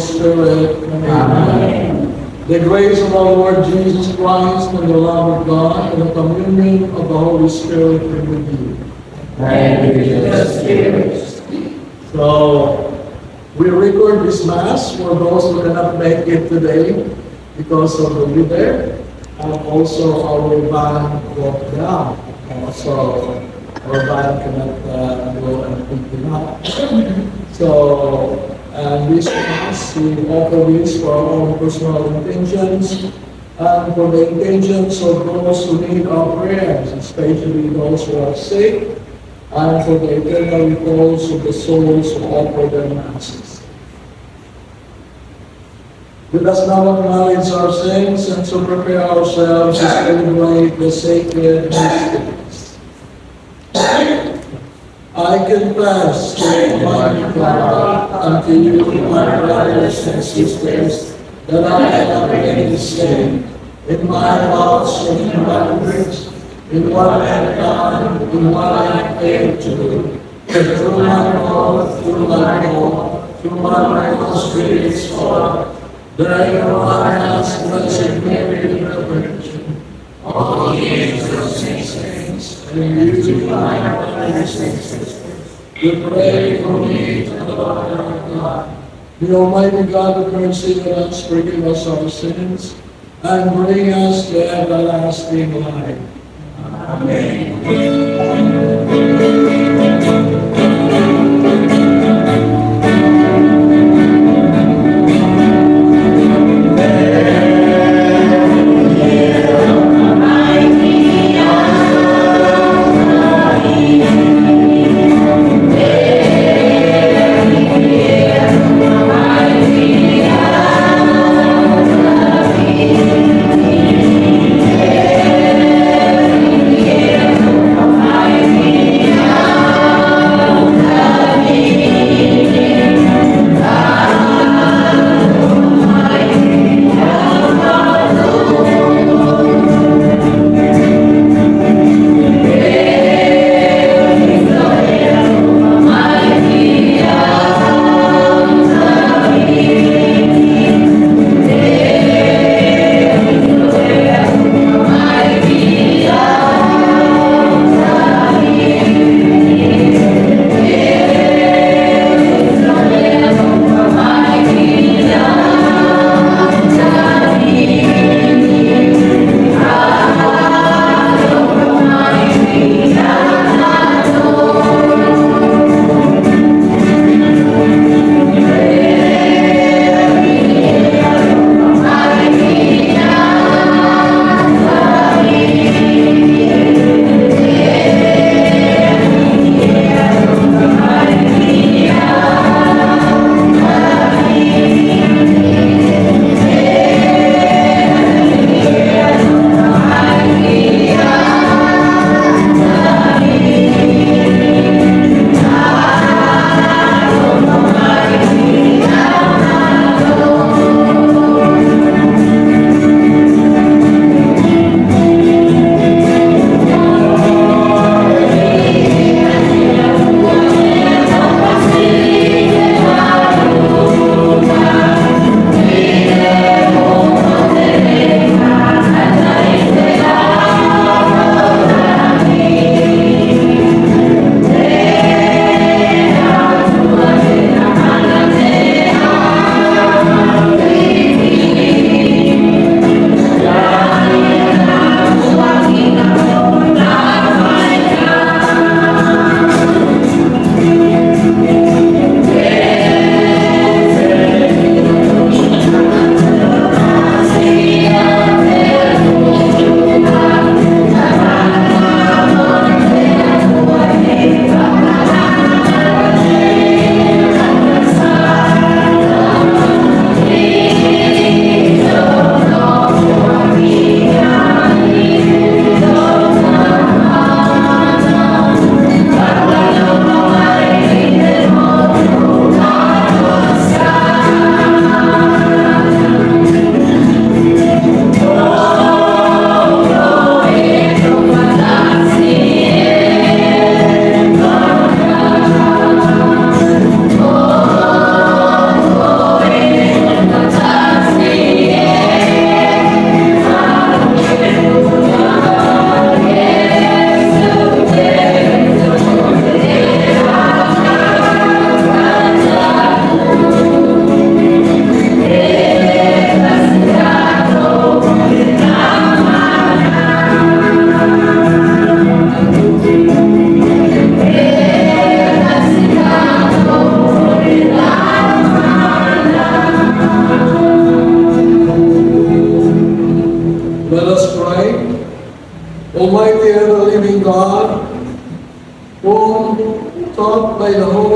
Spirit. Amen. The grace of our Lord Jesus Christ and the love of God and the communion of the Holy Spirit be with you. And with the Spirit. So, we record this Mass for those who cannot make it today because of the weather, and also our van broke down. So, our van cannot go and pick them up. So, and this Mass, we offer this for our own personal intentions and for the intentions of those who need our prayers, especially those who are sick, and for the eternal repose of the souls who offer their Masses. Let us now acknowledge our sins and so prepare ourselves to celebrate the sacred mysteries. I confess to Almighty God, unto you, my brothers and sisters, that I have committed sin in my thoughts and in my words, in what I have done, in what I have failed to do, and through my fault, through my fault, through my evil spirit's fault. Therefore I ask Blessed Mary, the Virgin, all the angels and saints, and you, my brothers and sisters, to pray for me to the Lord our God. The Almighty God of mercy, let us forgive us our sins, and bring us to everlasting life. Amen.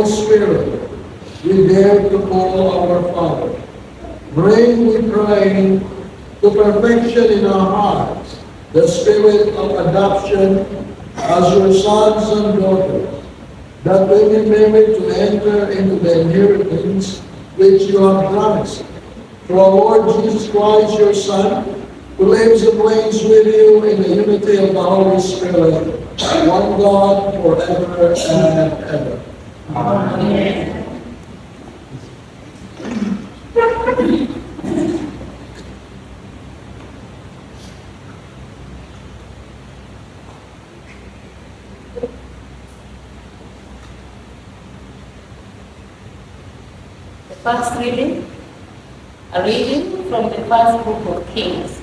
Holy Spirit, we dare to call our Father. Bring, we pray, to perfection in our hearts the spirit of adoption as your sons and daughters, that we may merit to enter into the inheritance which you have promised. Through our Lord Jesus Christ, your Son, who lives and reigns with you in the unity of the Holy Spirit, one God, forever and ever. Amen. The first reading, a reading from the first book of Kings.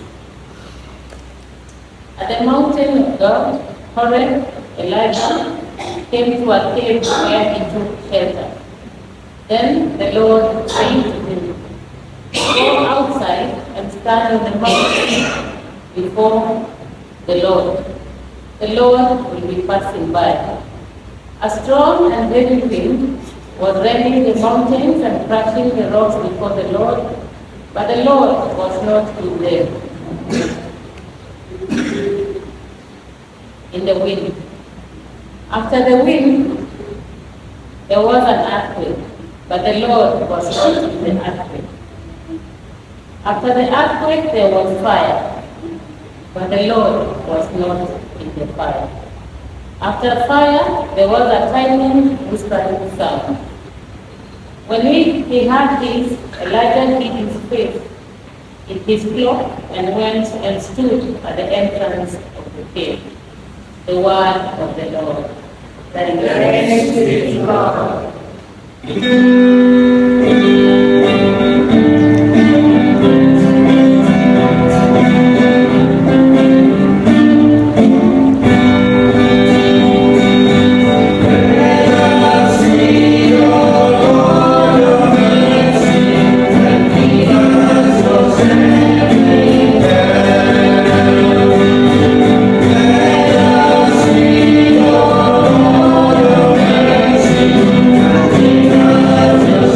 At the mountain of God, Horeb, Elijah came to a cave where he took shelter. Then the Lord said to him, "Go outside and stand on the mountain before the Lord. The Lord will be passing by." A strong and heavy wind was rending the mountains and crashing the rocks before the Lord, but the Lord was not in them. In the wind. After the wind, there was an earthquake, but the Lord was not in the earthquake. After the earthquake, there was fire, but the Lord was not in the fire. After fire, there was a tiny whispering sound. When he heard this, Elijah hid his face in his cloak and went and stood at the entrance of the cave. The word of the Lord. Thanks be to God.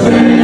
Thank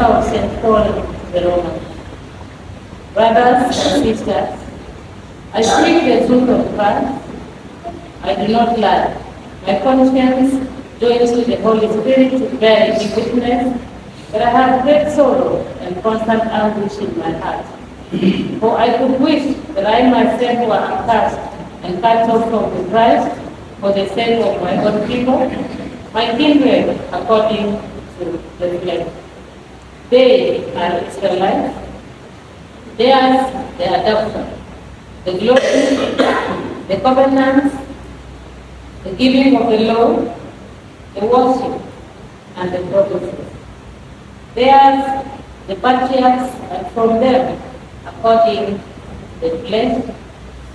of St. Paul to the Romans. Brothers and sisters, I speak the truth of Christ. I do not lie. My conscience joins with the Holy Spirit bearing me witness that I have great sorrow and constant anguish in my heart. For I could wish that I myself were accursed and cut off from the Christ for the sake of my own people, my kindred according to the flesh. They are Israelites, theirs the adoption, the glory, the covenants, the giving of the law, the worship, and the prophecies. Theirs the patriarchs, and from them, according to the flesh,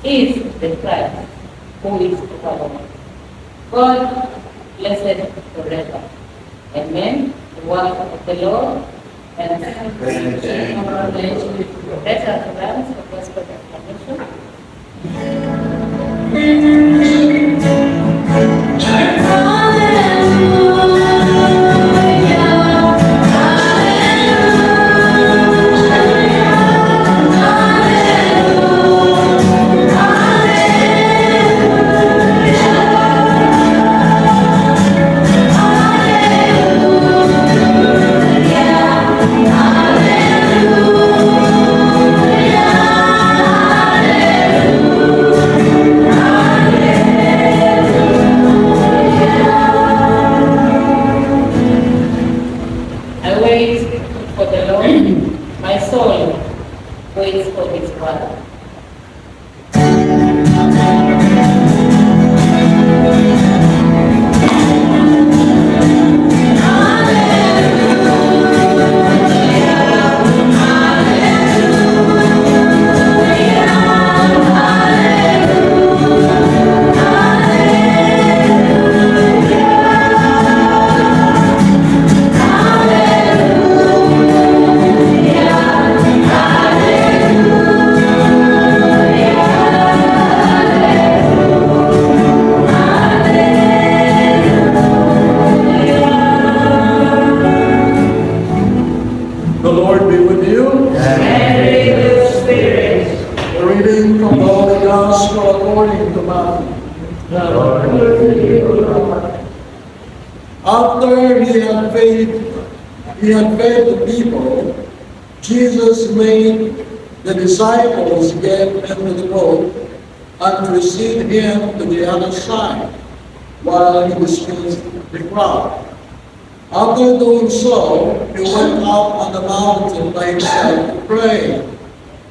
is the Christ, who is over. God blessed forever. Amen. The word of the Lord. And let us advance the gospel proclamation. After he had fed the people, Jesus made the disciples get into the boat and precede him to the other side while he dismissed the crowd. After doing so, he went up on the mountain by himself to pray.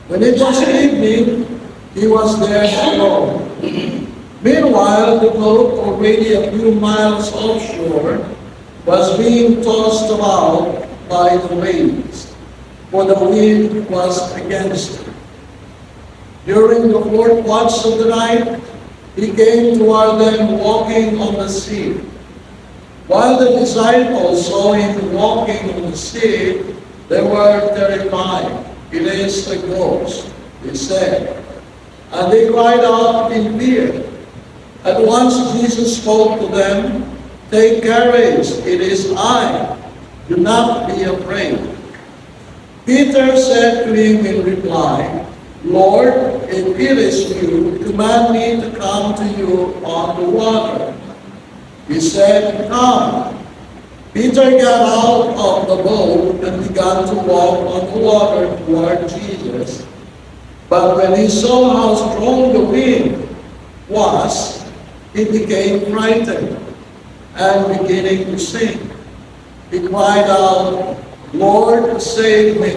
When it was evening, he was there alone. Meanwhile, the boat, already a few miles offshore, was being tossed about by the waves, for the wind was against it. During the fourth watch of the night, he came toward them walking on the sea. While the disciples saw him walking on the sea, they were terrified. "It is a ghost," they said. And they cried out in fear. At once Jesus spoke to them, "Take courage, it is I. Do not be afraid." Peter said to him in reply, "Lord, if it is you, command me to come to you on the water." He said, "Come." Peter got out of the boat and began to walk on the water toward Jesus. But when he saw how strong the wind was, he became frightened and beginning to sink. He cried out, "Lord, save me."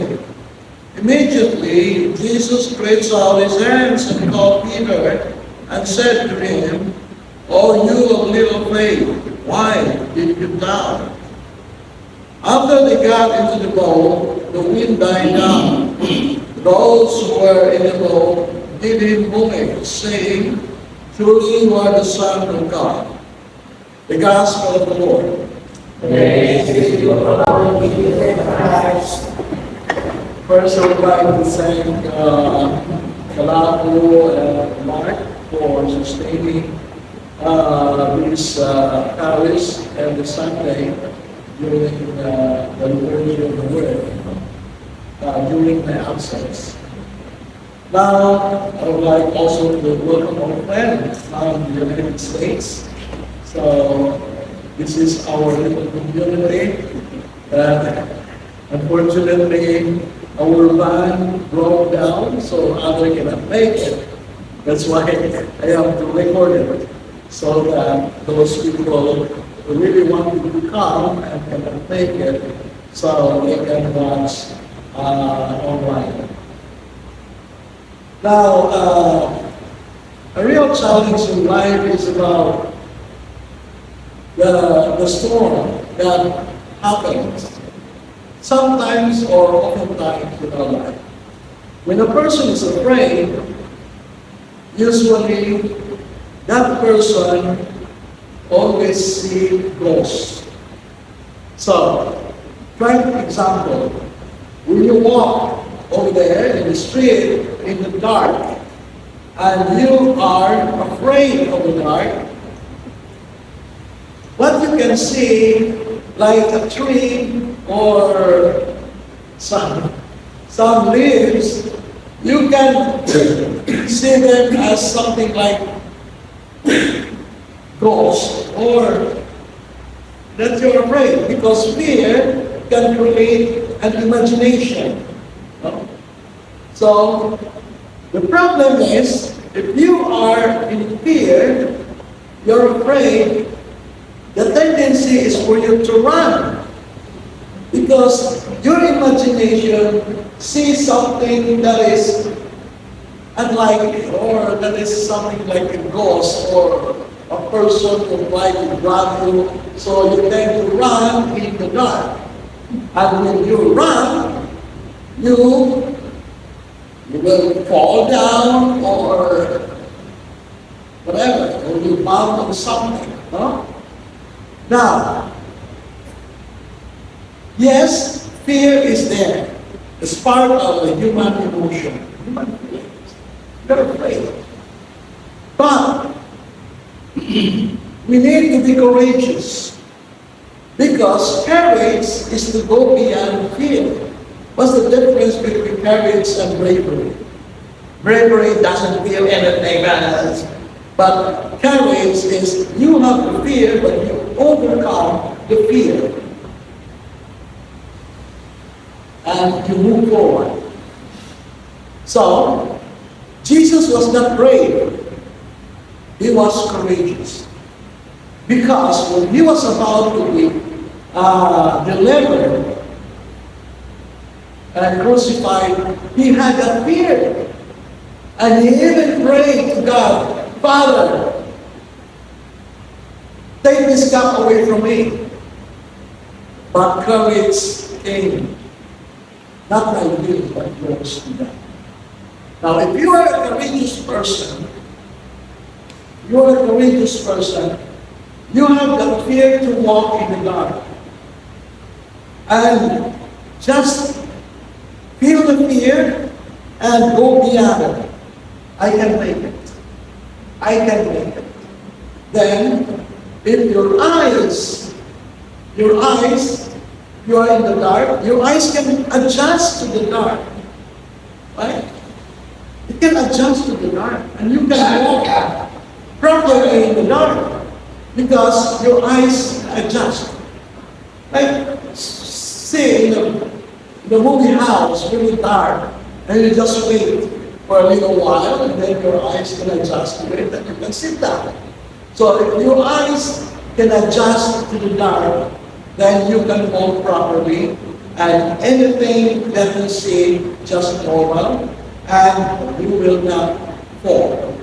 Immediately, Jesus stretched out his hands and called Peter and said to him, "O you of little faith, why did you doubt?" After they got into the boat, the wind died down. Those who were in the boat did him homage, saying, "Truly you are the Son of God." The Gospel of the Lord. Praise to you, Lord Jesus Christ. First, I would like to thank Kalapo and Mark for sustaining this parish every Sunday. during the learning of the word during my absence. Now, I would like also to welcome our friend from the United States. So, this is our little community. Unfortunately, our van broke down, so others cannot make it. That's why I have to record it, so that those people who really wanted to come and cannot make it, so they can watch online. Now, a real challenge in life is about the storm that happens sometimes or oftentimes in our life. When a person is afraid, usually that person always sees ghosts. So, prime example, when you walk over there in the street in the dark and you are afraid of the dark, what you can see, like a tree or some leaves, you can see them as something like ghosts, or that you're afraid, because fear can create an imagination. No? So the problem is, if you are in fear, you're afraid, the tendency is for you to run, because your imagination sees something that is unlikely, or that is something like a ghost or a person who might grab you, so you tend to run in the dark. And when you run, you will fall down or whatever, or you bound on something. No? Now, yes, fear is there. It's part of the human emotion, human feelings. You're afraid. But we need to be courageous, because courage is to go beyond fear. What's the difference between courage and bravery? Bravery doesn't feel anything, but courage is you have the fear, but you overcome the fear. And you move forward. So, Jesus was not brave. He was courageous. Because when he was about to be delivered and crucified, he had a fear. And he even prayed to God, Father, take this cup away from me. But courage came. Not my will, but yours to them. Now, if you are a courageous person, you have the fear to walk in the dark. And just feel the fear and go beyond it. I can make it. I can make it. Then, if your eyes, you are in the dark, your eyes can adjust to the dark. Right? You can adjust to the dark, and you can walk properly in the dark, because your eyes adjust. Like, say in the movie house, really dark, and you just wait for a little while, and then your eyes can adjust to it, and you can sit down. So if your eyes can adjust to the dark, then you can walk properly, and anything that you see just normal, and you will not fall.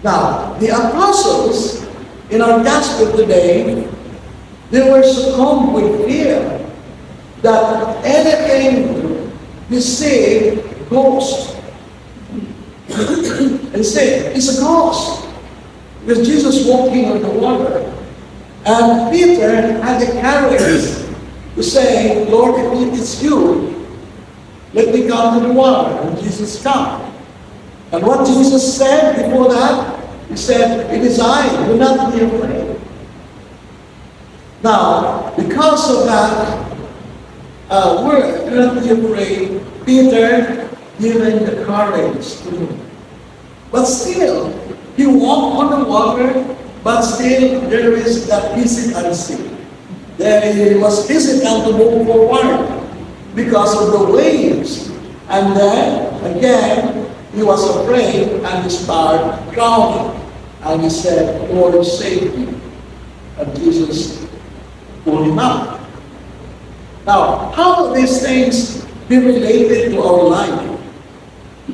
Now, the apostles in our gospel today, they were succumbed with fear that anything you see ghost. And say, it's a ghost. Because Jesus walking on the water. And Peter had the courage to say, Lord, if it's you, let me come to the water. And Jesus came. And what Jesus said before that, he said, it is I, do not be afraid. Now, because of that word, do not be afraid, Peter given the courage to move. But still, he walked on the water, but still there is that hesitancy. It was hesitant to move forward because of the waves. And then, again, he was afraid and he started drowning. And he said, Lord, save me. And Jesus pulled him up. Now, how do these things be related to our life?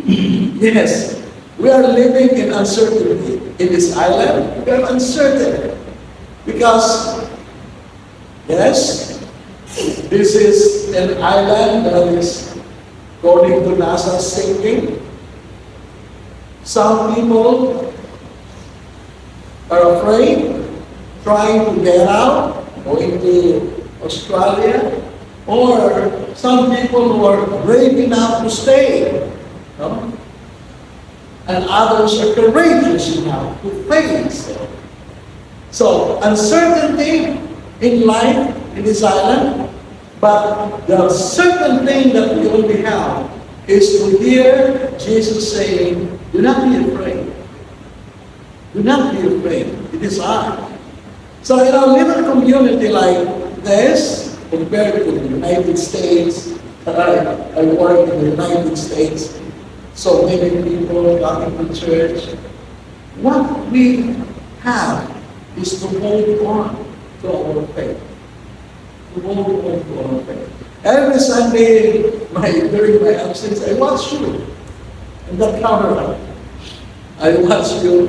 Yes, we are living in uncertainty. In this island, we are uncertain. Because, yes, this is an island that is, according to NASA, sinking. Some people are afraid, trying to get out, going to Australia, or some people who are brave enough to stay. No? And others are courageous enough to face it. So, uncertainty in life in this island, but the certain thing that we only have is to hear Jesus saying, do not be afraid. Do not be afraid. It is I. So in a little community like this, compared to the United States, I work in the United States, so many people coming to church, what we have is to hold on to our faith. To hold on to our faith. Every Sunday, during my absence, I watch you in the camera. I watch you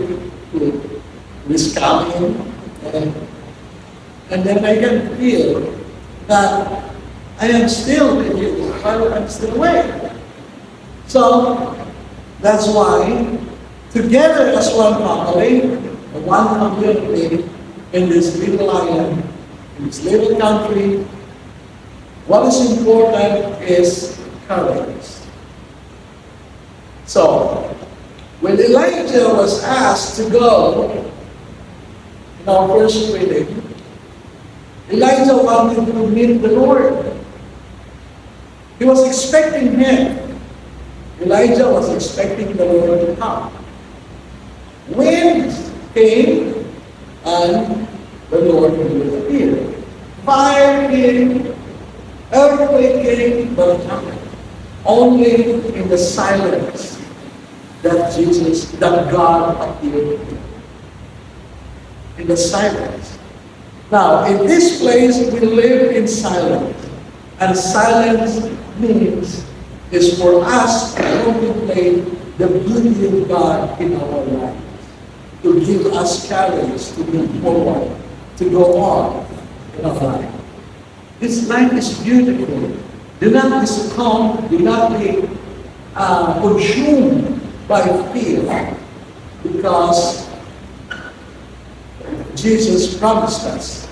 with coming, and then I can feel that I am still with you while I'm still awake. So that's why, together as one family, one community in this little island, in this little country, what is important is courage. So, when Elijah was asked to go, in our first reading, Elijah wanted to meet the Lord. He was expecting him. Elijah was expecting the Lord to come. Wind came, and the Lord will appear. Fire came, earthquake came, but only in the silence that God appeared. In the silence. Now, in this place, we live in silence. And silence means is for us to contemplate the beauty of God in our lives, to give us courage to move forward, to go on in our life. This life is beautiful. Do not be succumb, do not be consumed by fear, because Jesus promised us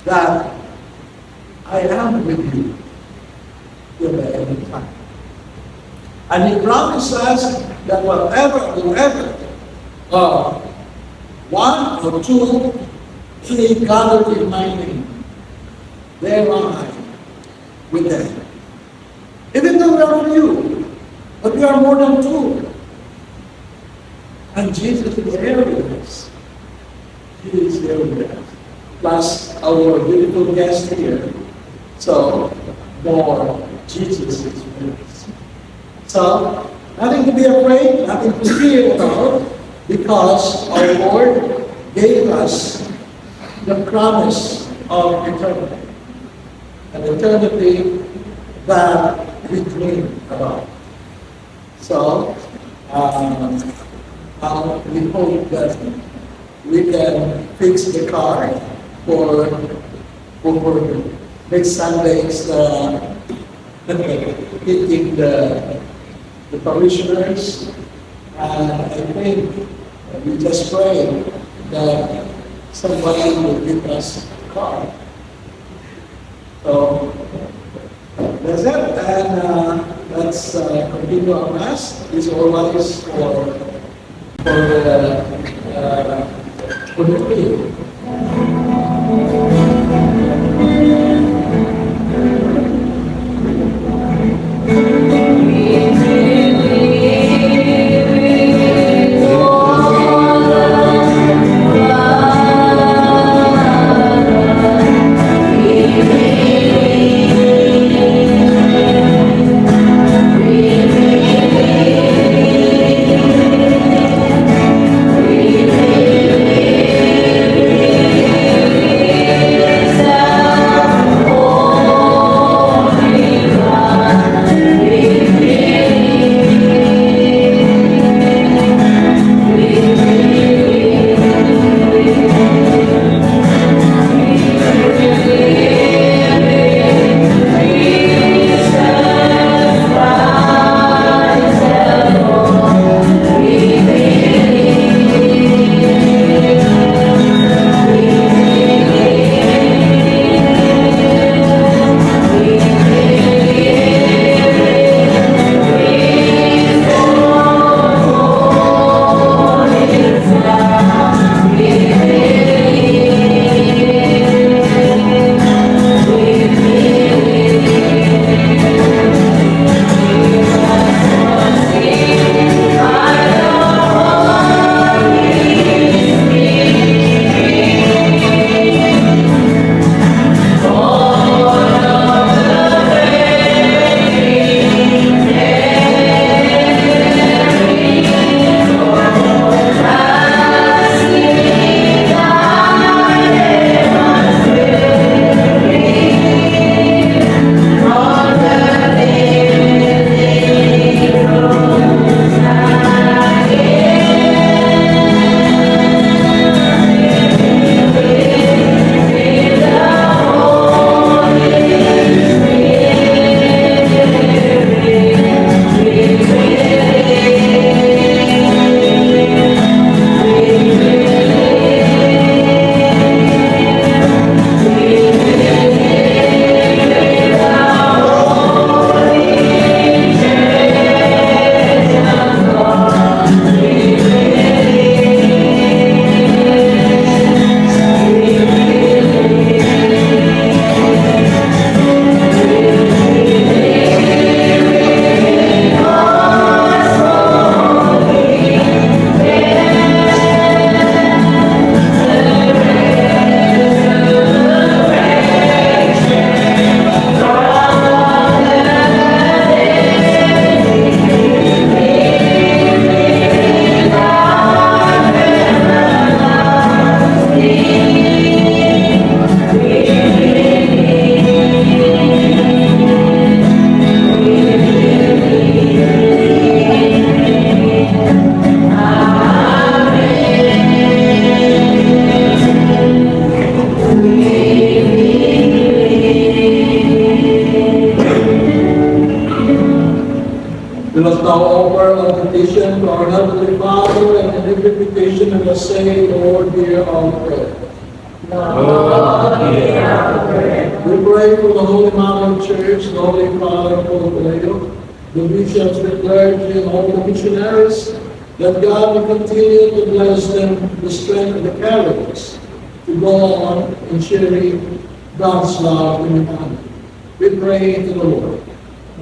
that I am with you till the end of time. And he promised us that whoever, one or two, three gathered in my name, there am I with them. Even though we are few, but we are more than two. And Jesus is there with us. He is there with us. Plus our beautiful guest here. So, more Jesus is with us. So, nothing to be afraid, nothing to fear about, because our Lord gave us the promise of eternity. An eternity that we dream about. So, we hope that we can fix the car for next Sunday's hitting the parishioners. And I think we just pray that somebody will give us a car. So that's it, and let's continue our Mass. This is always for the meeting. now offer our petition to our Heavenly Father and an invitation and a saying, Lord, hear our prayer. Lord, hear our prayer. We pray for the Holy Mother Church, the Holy Father Pope Leo, the bishops, the clergy, and all the missionaries, that God will continue to bless them, the strength of the Catholics, to go on in sharing God's love in humanity. We pray to the Lord.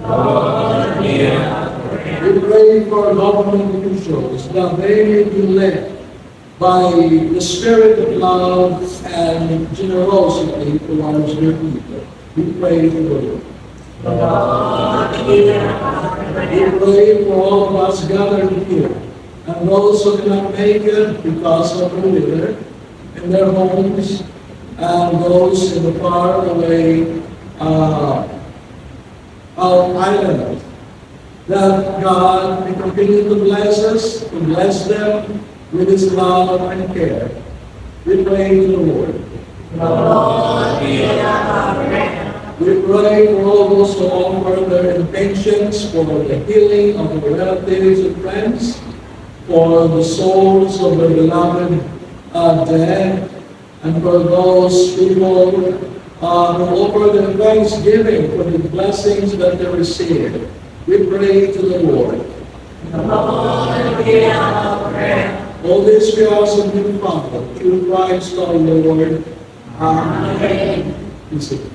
Lord, hear our prayer. We pray for government officials that they may be led by the spirit of love and generosity towards their people. We pray to the Lord. Lord, hear our prayer. We pray for all of us gathered here, and those who cannot make it because of the weather, in their homes, and those in the far away island, that God may continue to bless us, to bless them with His love and care. We pray to the Lord. Lord, hear our prayer. We pray for all those who offer their intentions for the healing of their relatives and friends, for the souls of their beloved dead, and for those people who offer their thanksgiving for the blessings that they receive. We pray to the Lord. Lord, hear our prayer. All this we ask of you, Father, through Christ our Lord. Amen. Be seated.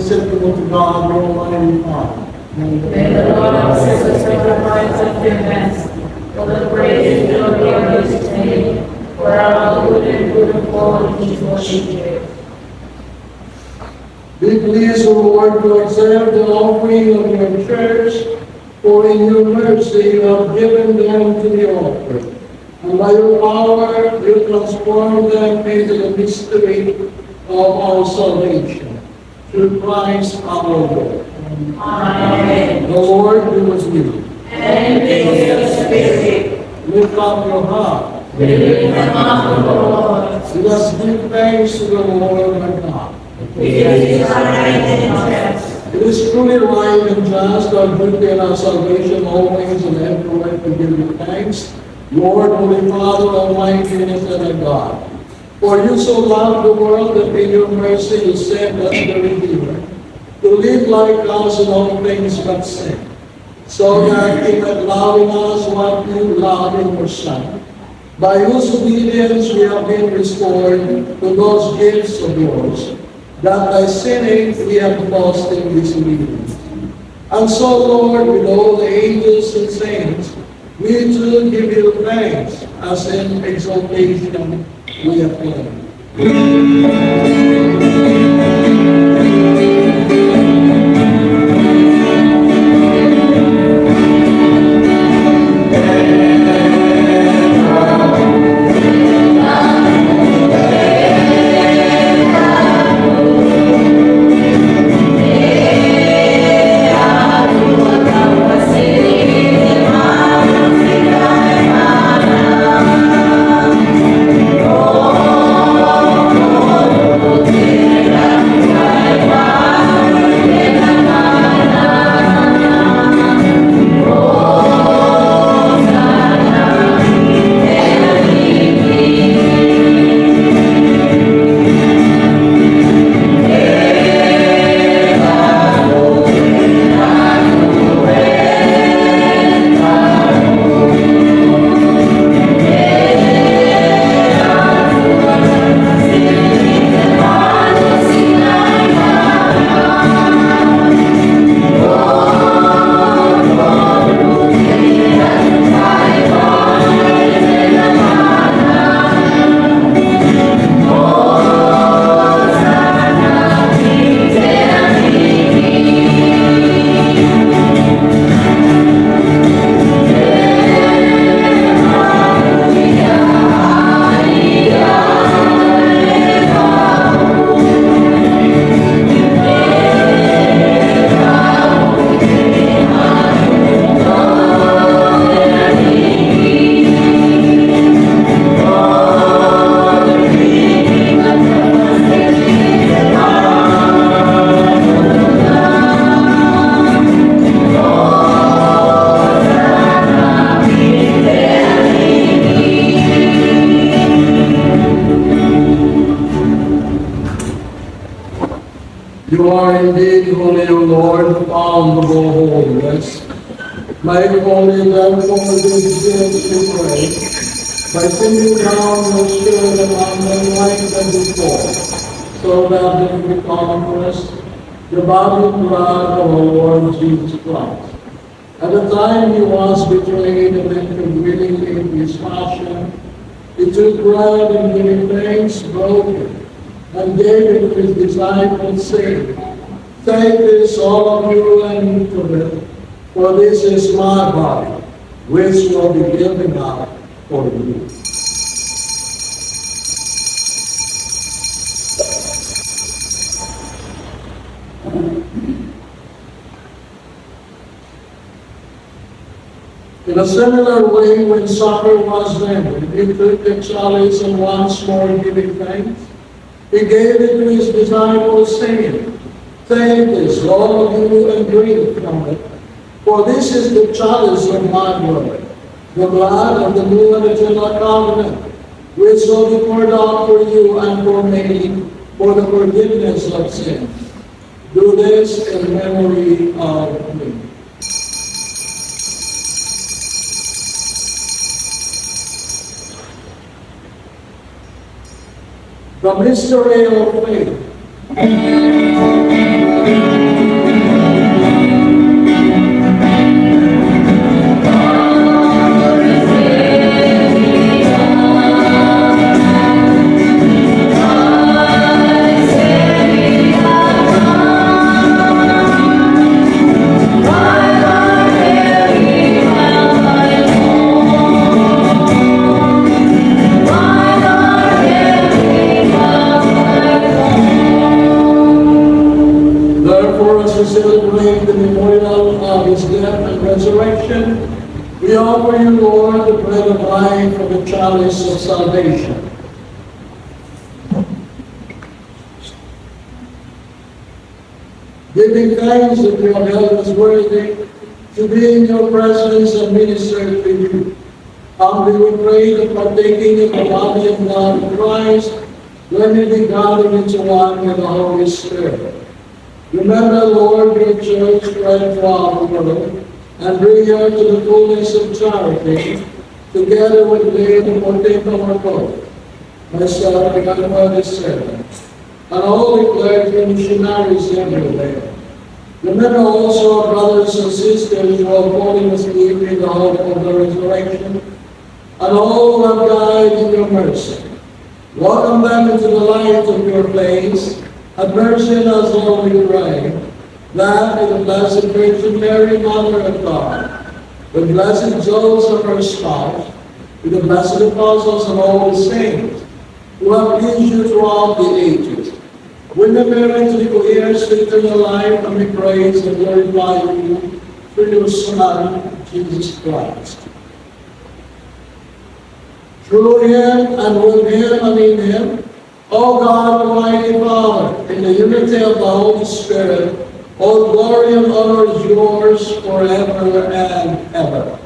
acceptable to God, your Almighty Father. May the Lord accept the sacrifice of your hands for the praise and glory of his name, for our good and good of all his worship. Be pleased, O Lord, to accept the offering of your church, for in your mercy you have given them to the altar. And by your power you transform them into the mystery of our salvation. Through Christ our Lord. Amen. The Lord be with you. And with your spirit. Lift up your heart. We lift them up to the Lord. Let us give thanks to the Lord our God. It is right and just. It is truly right and just, our duty and our salvation, always and everywhere to give you thanks, Lord, Holy Father, Almighty, and eternal God. For you so loved the world that in your mercy you sent us the Redeemer, to live like us in all things but sin, so that he might love in us what you loved in your Son, by whose obedience we have been restored to those gifts of yours, that by sinning we have lost in disobedience. And so, Lord, with all the angels and saints, we too give you thanks, as in exaltation we acclaim. You are indeed holy, O Lord, fount of all holiness. Make holy, therefore, these gifts, we pray, by sending down your Spirit among them like them before, so that they may become for us the body and blood of our Lord Jesus Christ. At the time he was betrayed and entered willingly into his passion, he took bread and giving thanks, broke it, and gave it to his disciples, saying, "Take this, all of you, and eat of it, for this is my body, which will be given up for you." In a similar way, when supper was ended, he took the chalice and once more giving thanks, he gave it to his disciples, saying, "Take this, all of you, and drink from it, for this is the chalice of my blood, the blood of the new and eternal covenant, which will be poured out for you and for many for the forgiveness of sins. Do this in memory of me." The mystery of faith. Celebrate the memorial of his death and resurrection, we offer you, Lord, the bread of life and the chalice of salvation. Giving thanks that you have held us worthy to be in your presence and minister to you. Humbly we pray that partaking in the body and blood of Christ, let me be gathered into one with the Holy Spirit. Remember, Lord, your church spread throughout the world, and bring her to the fullness of charity, together with Leah the 14th of our Pope, myself, the unworthy servant, and all the clergy and missionaries everywhere. Remember also our brothers and sisters who are falling asleep in the hope of the resurrection, and all who have died in your mercy. Welcome them into the light of your face. Have mercy on us, Lord, we pray, that in the Blessed Virgin Mary, Mother of God, the blessed Joseph, her spouse, with the blessed apostles and all the saints, who have pleased you throughout the ages, win them into the heirs to eternal life, and we praise and glorify you through your Son, Jesus Christ. Through him, and with him, and in him, O God, Almighty Father, in the unity of the Holy Spirit, all glory and honor is yours forever and ever.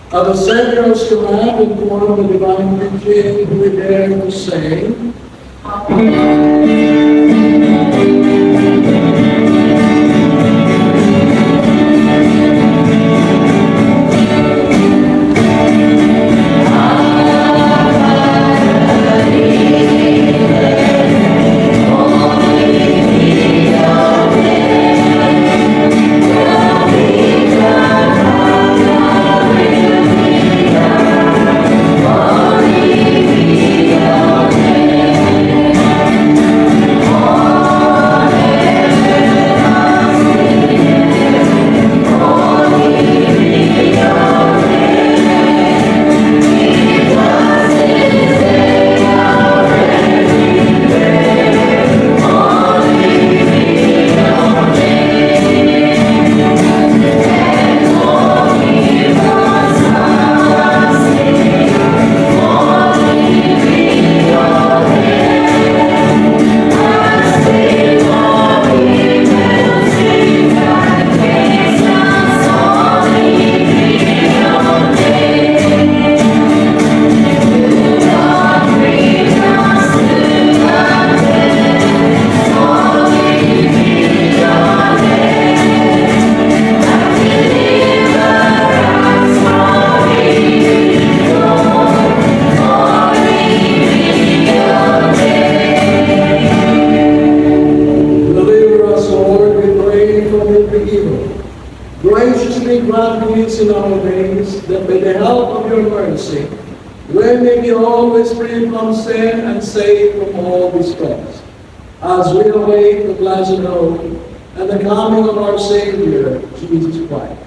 Of the Savior's command and form the divine teaching, we dare to say, graciously grant peace in our days, that by the help of your mercy, we may be always free from sin and safe from all distress, as we await the blessed hope and the coming of our Savior, Jesus Christ.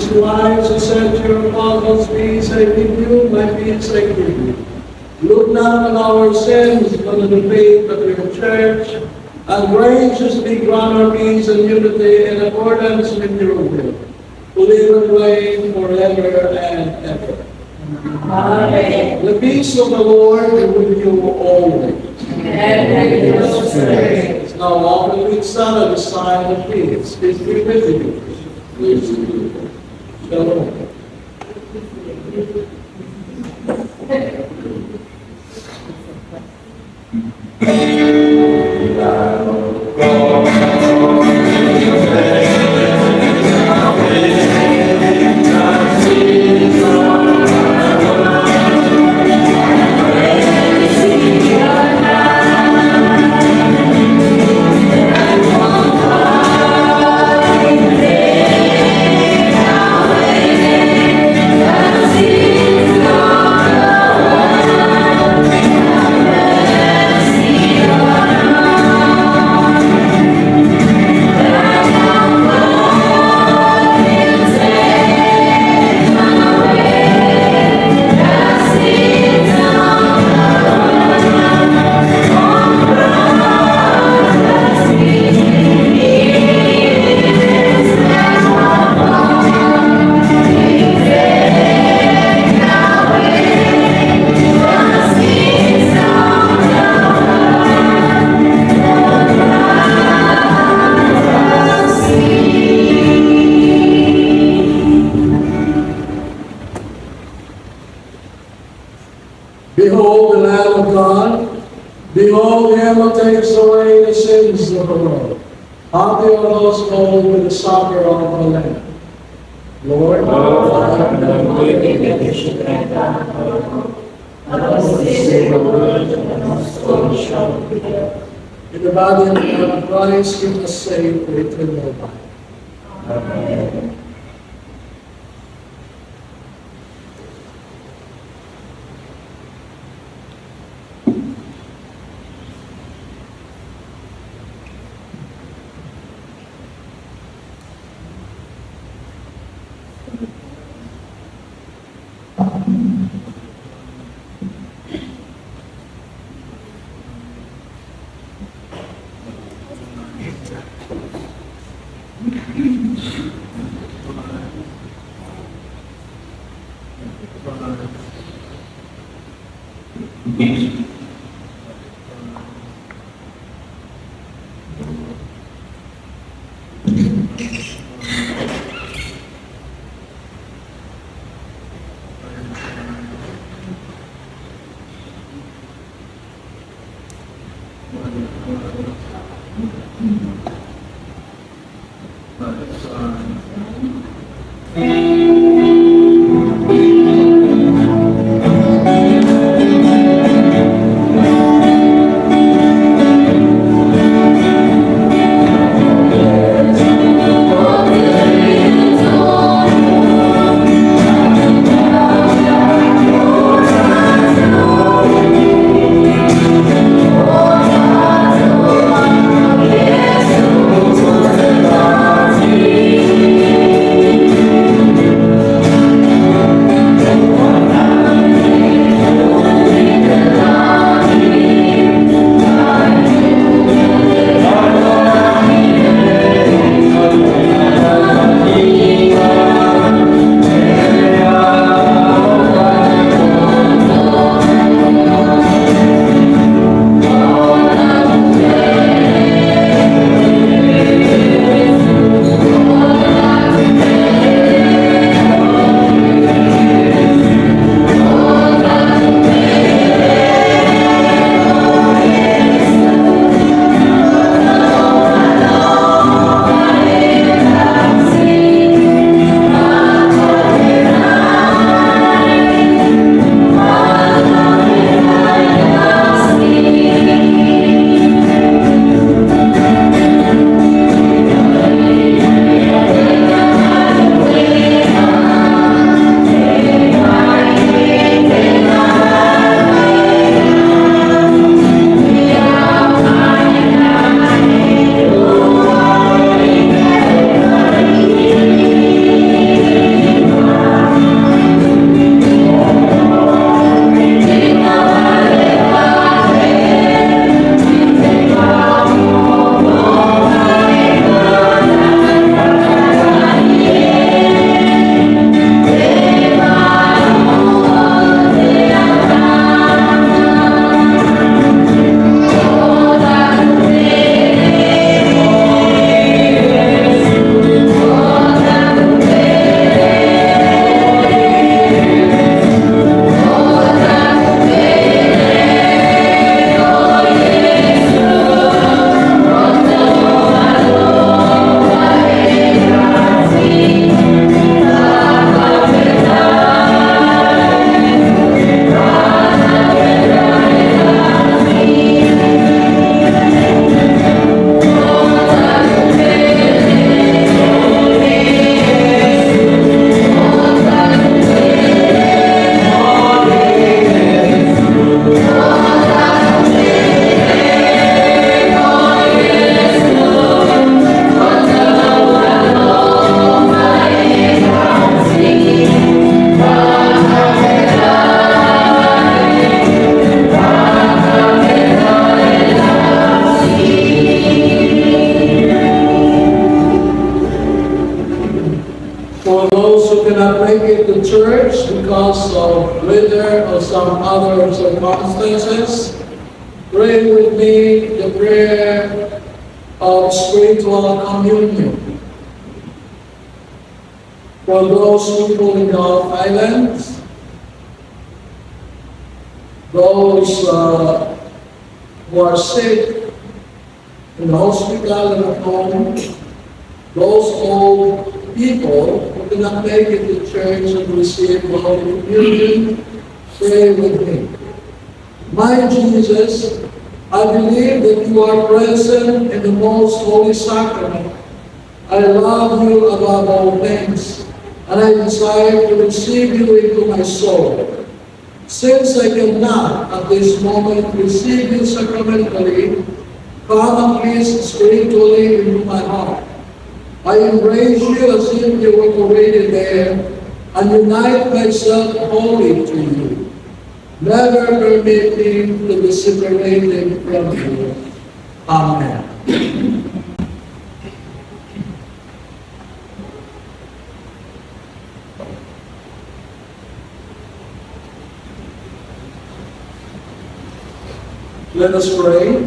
Christ, who said to your apostles, peace I give you, my peace I give you. Look not on our sins, but on the faith of your church, and graciously grant our peace and unity in accordance with your will, who live and reign forever and ever. Amen. The peace of the Lord be with you always. And with your spirit. Now offer to each other the sign of peace. Peace be with you. Please be with you. Shalom. Amen. Behold, him who takes away the sins of the world. Happy are those called to the supper of the Lamb. Lord, I am not worthy that you should enter my home. But only say the word, and my soul shall be healed. in the body and blood of Christ, keep us safe for eternal life. Amen. For those who cannot make it to church because of weather or some other circumstances, pray with me the prayer of spiritual communion. For those people in the islands, those who are sick in the hospital and at home, those old people who cannot make it to church and receive the Holy Communion, pray with me. My Jesus, I believe that you are present in the most holy sacrament. I love you above all things, and I desire to receive you into my soul. Since I cannot at this moment receive you sacramentally, come at least spiritually into my heart. I embrace you as if you were already there, and unite myself wholly to you. Never permit me to be separated from you. Amen. Let us pray.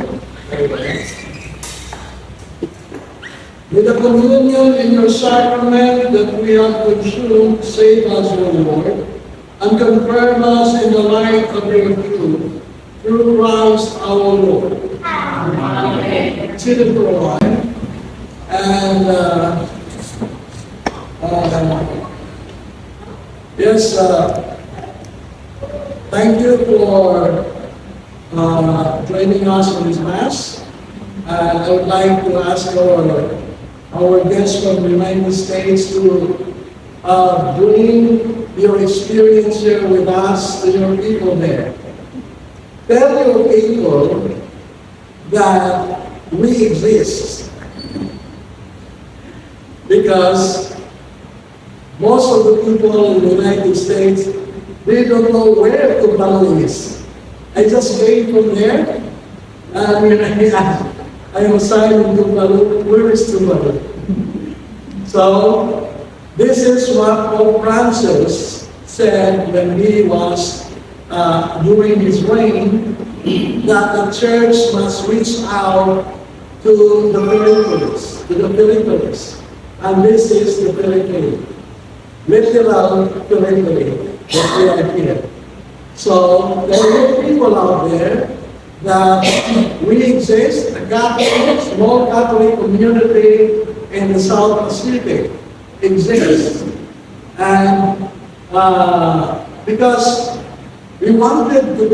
With the communion in your sacrament that we have consumed, save us, O Lord, and confirm us in the light of your truth, through Christ our Lord. Amen. Sit for a while. And yes, thank you for joining us in this Mass. I would like to ask our guests from the United States to bring your experience here with us to your people there. Tell your people that we exist. Because most of the people in the United States, they don't know where Tuvalu is. I just came from there, and when I am assigned in Tuvalu, where is Tuvalu? So, this is what Pope Francis said when he was during his reign, that the church must reach out to the peripheries, and this is the periphery, literal periphery that we are here. So there are people out there that we exist, a Catholic, small Catholic community in the South Pacific exists, and because we wanted to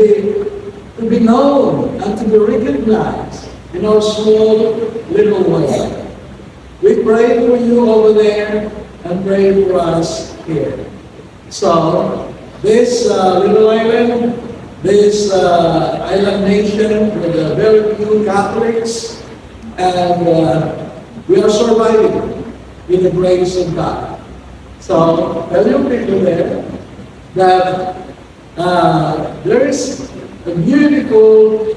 be known and to be recognized in our small little way. We pray for you over there and pray for us here. So this little island, this island nation with very few Catholics, and we are surviving with the grace of God. So tell your people there that there is a beautiful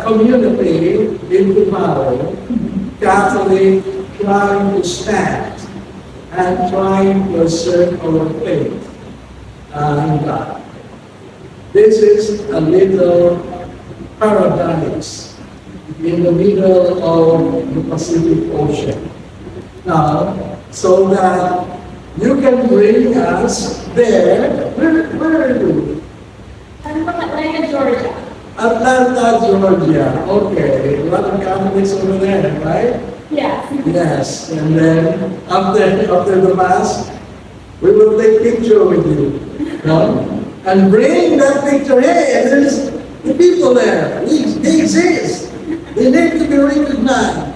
community in Tuvalu, Catholic, trying to stand and trying to assert our faith in God. This is a little paradise in the middle of the Pacific Ocean. Now, so that you can bring us there. Where are you? I'm from Atlanta, Georgia. Atlanta, Georgia. Okay, a lot of Catholics over there, right? Yes. Yes. And then after the Mass, we will take picture with you. No? And bring that picture. Hey, there's the people there. They exist. They need to be recognized.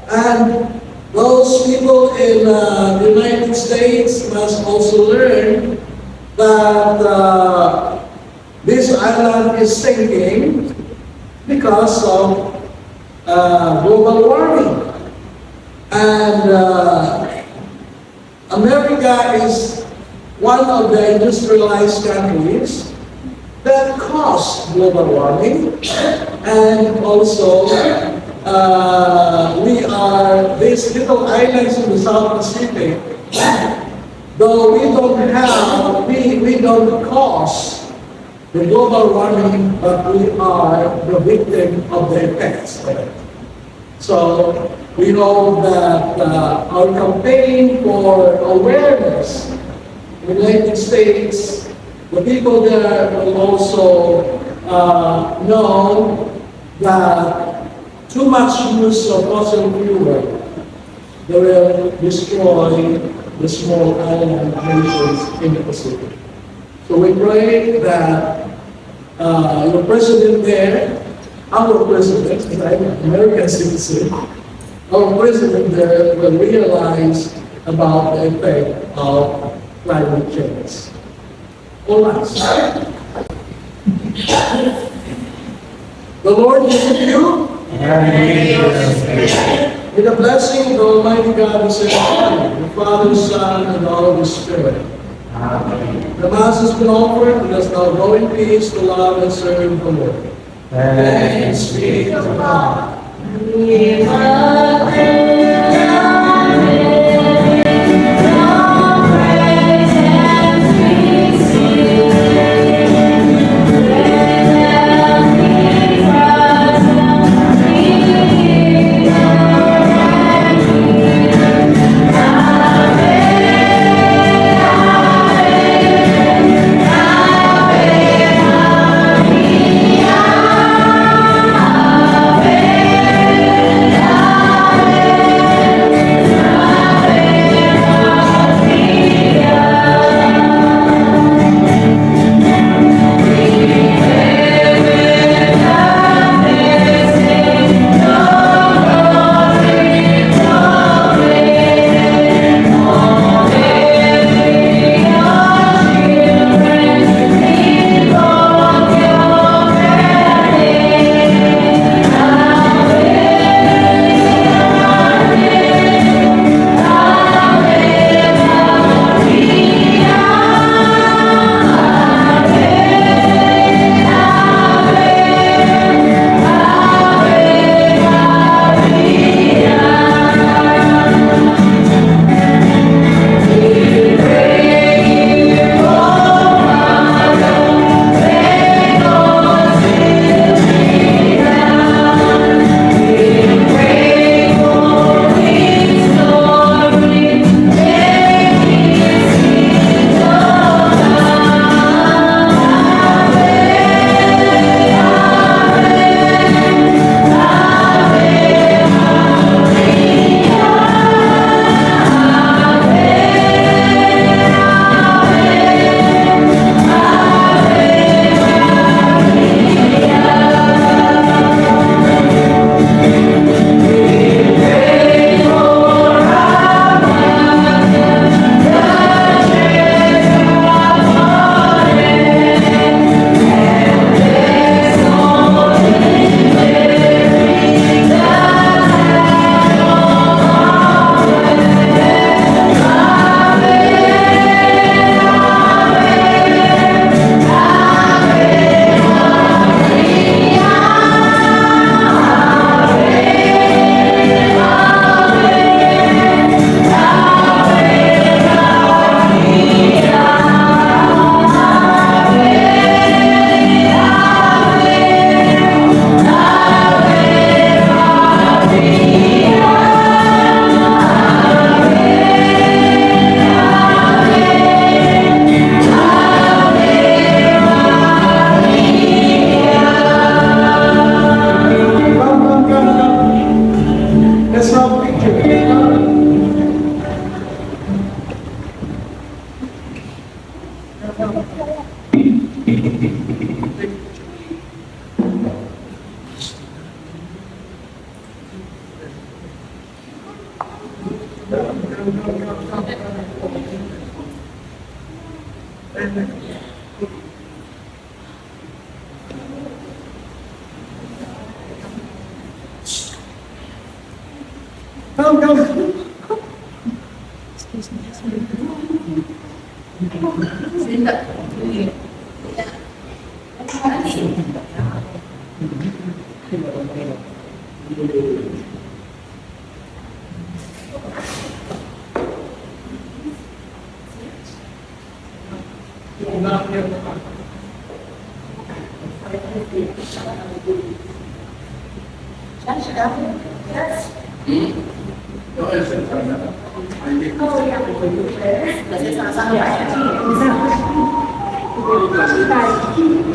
And those people in the United States must also learn that this island is sinking because of global warming. And America is one of the industrialized countries that caused global warming, and also we are these little islands in the South Pacific. Though we don't cause the global warming, but we are the victim of the effects of it. So we hope that our campaign for awareness in the United States, the people there will also know that too much use of fossil fuel will destroy the small island nations in the Pacific. So we pray that your president there, our president, because I'm an American citizen, our president there will realize about the effect of climate change. All right. The Lord be with you. With the blessing of the Almighty God, the Savior, the Father, Son, and the Holy Spirit. The Mass has been offered, and let us now go in peace to love and serve the Lord. Thanks be to God.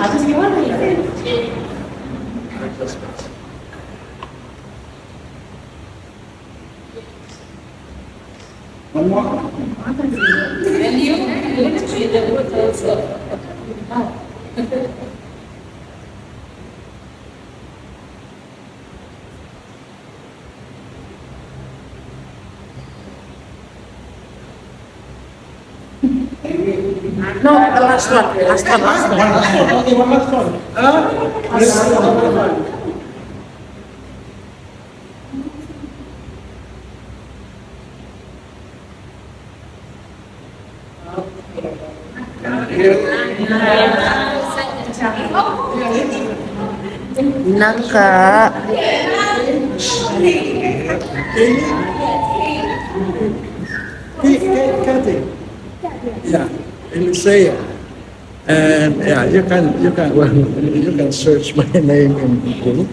Atas gimana ya? And you need to be the root also. No, the last one. Last one. Okay, one last one. Naka. Kathy. Yeah, Eliseo. And yeah, you can search my name in Google.